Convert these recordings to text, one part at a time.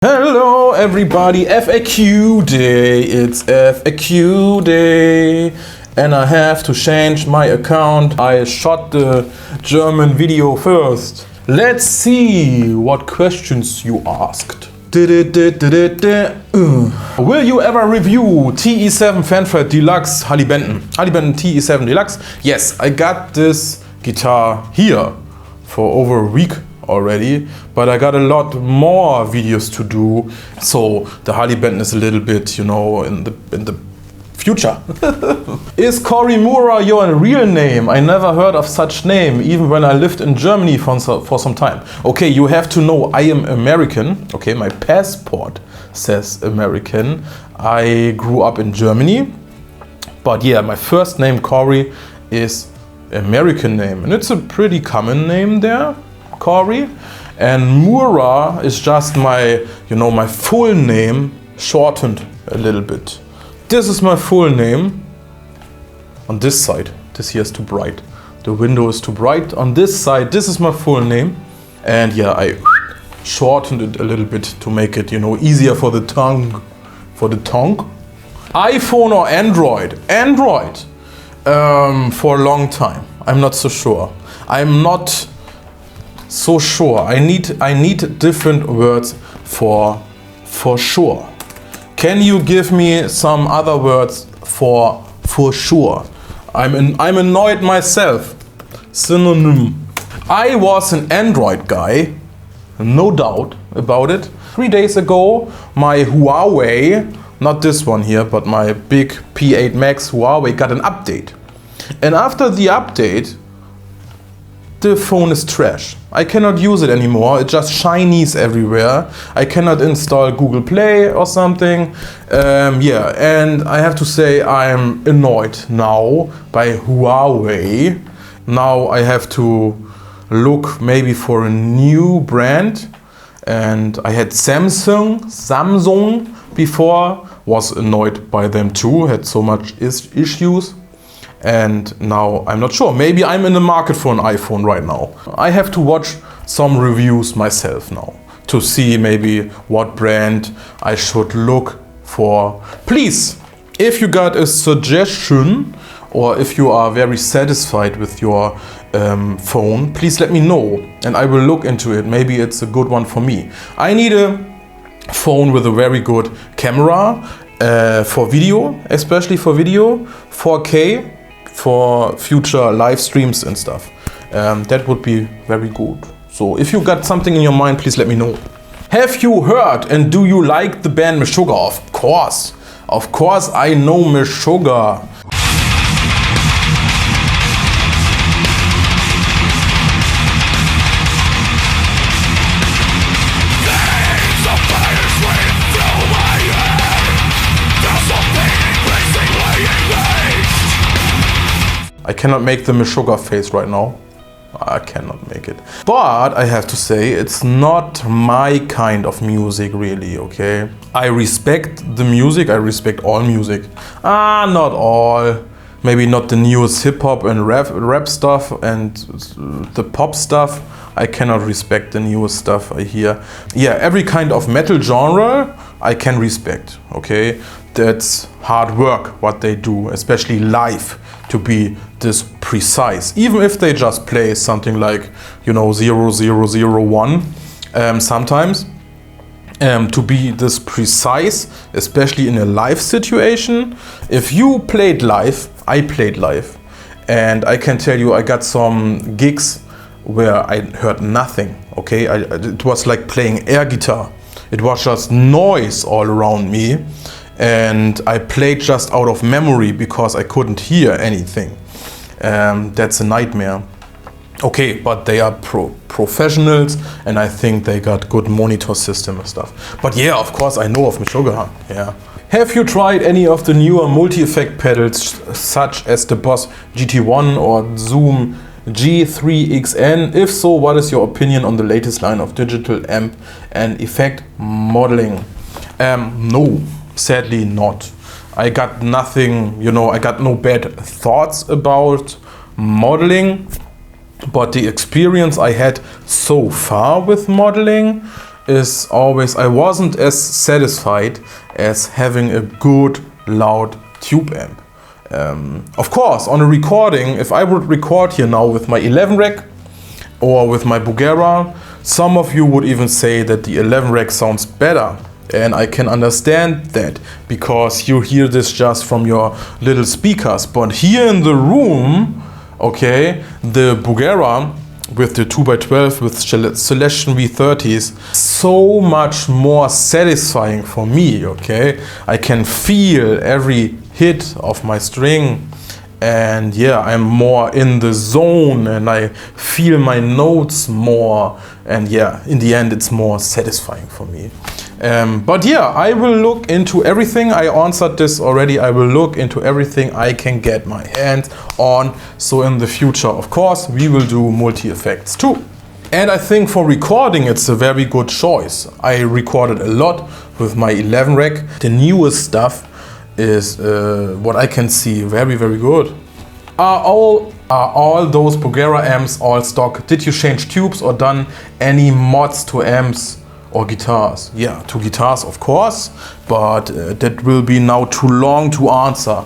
Hello everybody, FAQ day, it's FAQ day and I have to change my account. I shot the German video first. Let's see what questions you asked. Will you ever review TE7 Fanfare Deluxe Harley Benton TE7 Deluxe? Yes, I got this guitar here for over a week already, but I got a lot more videos to do, so the Harley Benton is a little bit, you know, in the future. Is CoryMura your real name? I never heard of such name, even when I lived in Germany for some time. Okay, you have to know I am American. Okay, my passport says American. I grew up in Germany, but yeah, my first name Cory is American name, and it's a pretty common name there. Cory, and Mura is just my, my full name shortened a little bit. This is my full name. On this side, this here is too bright. The window is too bright. On this side, this is my full name, and yeah, I shortened it a little bit to make it, easier for the tongue. iPhone or Android? Android. For a long time. I'm not so sure. I'm not so sure. I need different words for sure. Can you give me some other words for sure? I'm annoyed myself. Synonym. I was an Android guy, no doubt about it. 3 days ago, my Huawei, not this one here, but my big P8 Max Huawei got an update. And after the update, the phone is trash. I cannot use it anymore. It's just shinies everywhere. I cannot install Google Play or something. Yeah, and I have to say I'm annoyed now by Huawei. Now I have to look maybe for a new brand. And I had Samsung before. Was annoyed by them too. Had so much issues. And now I'm not sure. Maybe I'm in the market for an iPhone right now. I have to watch some reviews myself now to see maybe what brand I should look for. Please, if you got a suggestion or if you are very satisfied with your phone, please let me know and I will look into it. Maybe it's a good one for me. I need a phone with a very good camera for video, especially for video, 4K. For future live streams and stuff. That would be very good. So if you got something in your mind, please let me know. Have you heard and do you like the band MESHUGGAH? Of course. Of course I know MESHUGGAH. I cannot make the MESHUGGAH face right now. I cannot make it. But I have to say, it's not my kind of music really, okay? I respect the music, I respect all music. Not all. Maybe not the newest hip-hop and rap stuff and the pop stuff. I cannot respect the newest stuff I hear. Yeah, every kind of metal genre I can respect, okay? That's hard work, what they do, especially live, to be this precise. Even if they just play something like, 0001, sometimes, to be this precise, especially in a live situation. If you played live, I played live. And I can tell you, I got some gigs where I heard nothing, okay? It was like playing air guitar. It was just noise all around me. And I played just out of memory because I couldn't hear anything. That's a nightmare. Okay, but they are professionals and I think they got good monitor system and stuff. But yeah, of course I know of MESHUGGAH, yeah. Have you tried any of the newer multi-effect pedals such as the Boss GT1 or Zoom G3XN? If so, what is your opinion on the latest line of digital amp and effect modeling? No. Sadly not. I got nothing, I got no bad thoughts about modeling, but the experience I had so far with modeling is always, I wasn't as satisfied as having a good loud tube amp. Of course, on a recording, if I would record here now with my 11 rack or with my Bugera, some of you would even say that the 11 rack sounds better. And I can understand that because you hear this just from your little speakers. But here in the room, okay, the Bugera with the 2x12 with Celestion V30s, so much more satisfying for me, okay? I can feel every hit of my string, and yeah, I'm more in the zone and I feel my notes more, and yeah, in the end it's more satisfying for me. But yeah, I will look into everything. I answered this already. I will look into everything I can get my hands on. So in the future, of course, we will do multi-effects too. And I think for recording, it's a very good choice. I recorded a lot with my 11 rack. The newest stuff is what I can see very, very good. Are all those Bugera amps all stock? Did you change tubes or done any mods to amps or guitars? Yeah, to guitars of course, but that will be now too long to answer.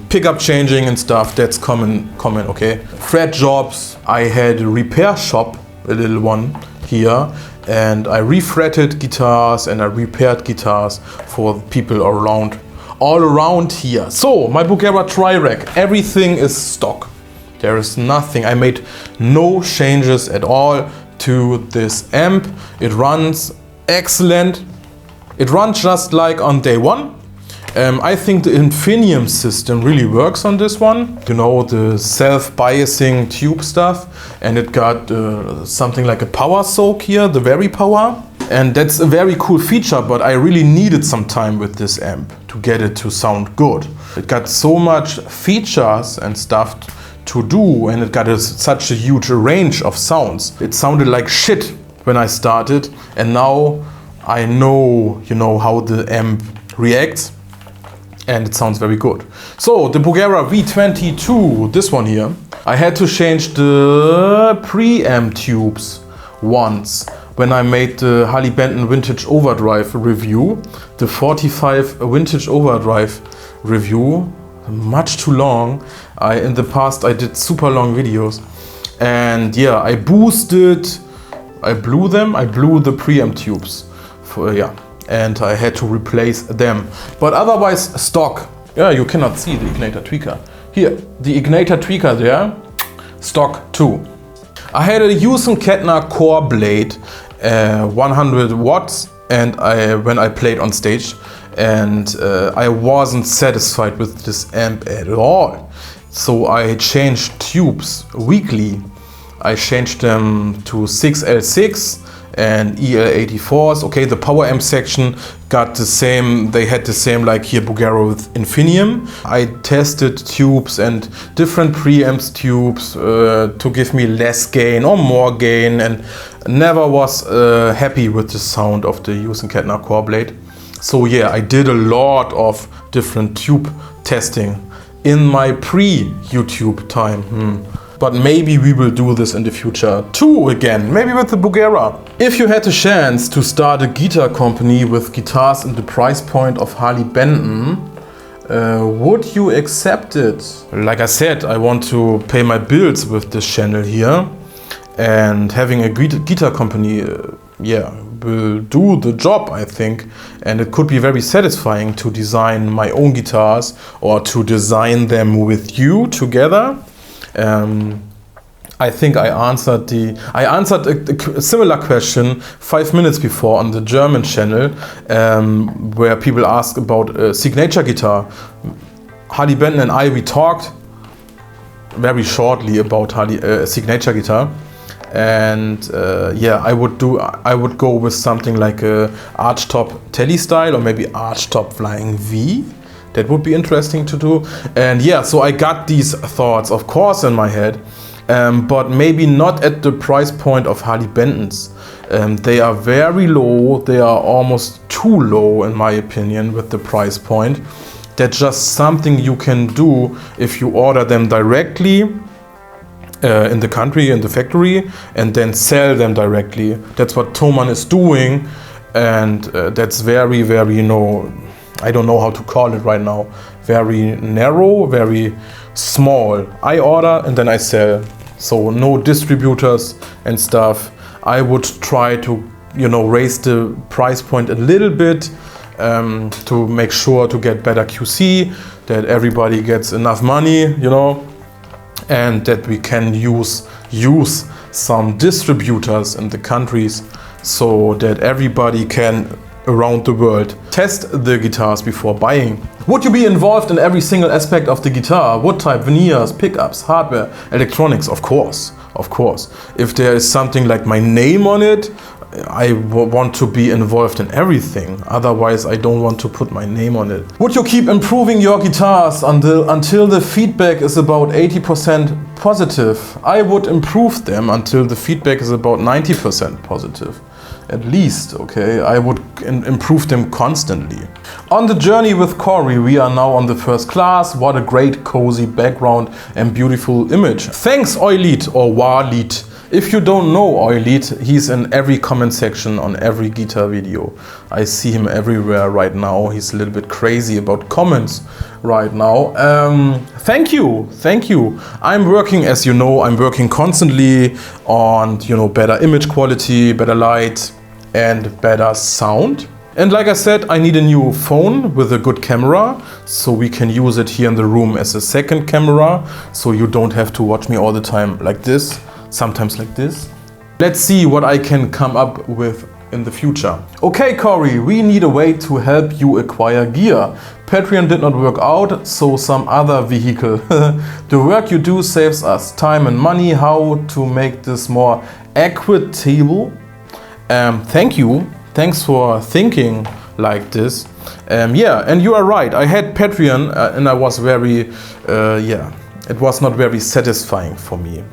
Pickup changing and stuff, that's common, okay. Fret jobs, I had a repair shop, a little one here, and I refretted guitars and I repaired guitars for people all around here. So my Bugera Tri-Rack, everything is stock. There is nothing, I made no changes at all to this amp. It runs excellent. It runs just like on day one. I think the Infinium system really works on this one. You know, the self-biasing tube stuff, and it got something like a power soak here, the very power. And that's a very cool feature, but I really needed some time with this amp to get it to sound good. It got so much features and stuff to do, and it got such a huge range of sounds. It sounded like shit when I started, and now I know, you know, how the amp reacts, and it sounds very good. So the Bugera V22, this one here, I had to change the preamp tubes once when I made the Harley Benton Vintage Overdrive review, the 45 Vintage Overdrive review. Much too long. In the past I did super long videos, and yeah, I blew the preamp tubes and I had to replace them, but otherwise stock. Yeah, you cannot see the Ignator tweaker here, the Ignator tweaker there, stock too. I had a Hughes & Kettner core blade, 100 watts, and when I played on stage, and I wasn't satisfied with this amp at all. So I changed tubes weekly. I changed them to 6L6 and EL84s. Okay, the power amp section got the same, they had the same like here Bugera with Infinium. I tested tubes and different preamps tubes to give me less gain or more gain, and never was happy with the sound of the Hughes & Kettner core blade. So yeah, I did a lot of different tube testing in my pre-YouTube time. But maybe we will do this in the future too again, maybe with the Bugera. If you had the chance to start a guitar company with guitars in the price point of Harley Benton, would you accept it? Like I said, I want to pay my bills with this channel here, and having a guitar company, yeah, will do the job, I think, and it could be very satisfying to design my own guitars or to design them with you together. I think I answered a similar question 5 minutes before on the German channel, where people asked about a signature guitar. Harley Benton and we talked very shortly about signature guitar. And yeah, I would go with something like a archtop Tele style, or maybe archtop Flying V. That would be interesting to do. And yeah, so I got these thoughts, of course, in my head, but maybe not at the price point of Harley Benton's. They are very low. They are almost too low, in my opinion, with the price point. That's just something you can do if you order them directly. in the country, in the factory, and then sell them directly. That's what Thomann is doing, and that's very, very, you know, I don't know how to call it right now, very narrow, very small. I order and then I sell, so no distributors and stuff. I would try to, you know, raise the price point a little bit to make sure to get better QC, that everybody gets enough money, you know, and that we can use some distributors in the countries so that everybody can around the world test the guitars before buying. Would you be involved in every single aspect of the guitar? Wood type, veneers, pickups, hardware, electronics? Of course, of course. If there is something like my name on it, I want to be involved in everything. Otherwise, I don't want to put my name on it. Would you keep improving your guitars until the feedback is about 80% positive? I would improve them until the feedback is about 90% positive. At least, okay? I would improve them constantly. On the journey with Cory, we are now on the first class. What a great cozy background and beautiful image. Thanks Oilit or Walit. If you don't know Oilit, he's in every comment section on every guitar video. I see him everywhere right now. He's a little bit crazy about comments right now. Thank you, thank you. I'm working, as you know, I'm working constantly on, you know, better image quality, better light and better sound. And like I said, I need a new phone with a good camera, so we can use it here in the room as a second camera, so you don't have to watch me all the time like this. Sometimes like this. Let's see what I can come up with in the future. Okay, Cory, we need a way to help you acquire gear. Patreon did not work out, so some other vehicle. The work you do saves us time and money. How to make this more equitable? Thank you. Thanks for thinking like this. Yeah, and you are right. I had Patreon and I was very, yeah, it was not very satisfying for me.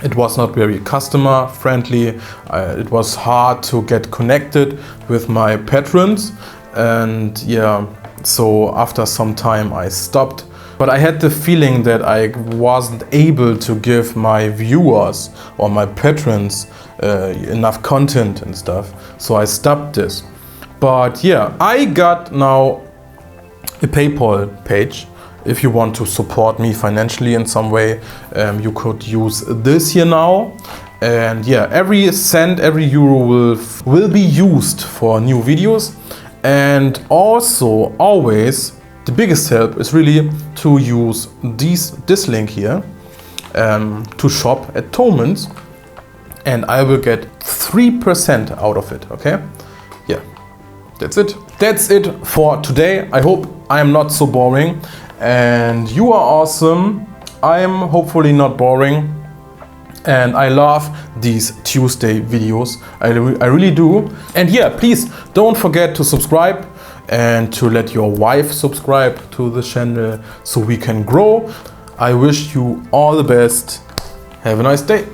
It was not very customer friendly. It was hard to get connected with my patrons, and yeah, so after some time I stopped. But I had the feeling that I wasn't able to give my viewers or my patrons enough content and stuff, so I stopped this. But yeah, I got now a PayPal page. If you want to support me financially in some way, you could use this here now. And yeah, every cent, every euro will be used for new videos. And also, always, the biggest help is really to use this link here to shop at Thomann's. And I will get 3% out of it, okay? Yeah, that's it. That's it for today. I hope I am not so boring. And you are awesome. I am hopefully not boring, and I love these Tuesday videos. I really do. And yeah, please don't forget to subscribe and to let your wife subscribe to the channel so we can grow. I wish you all the best. Have a nice day.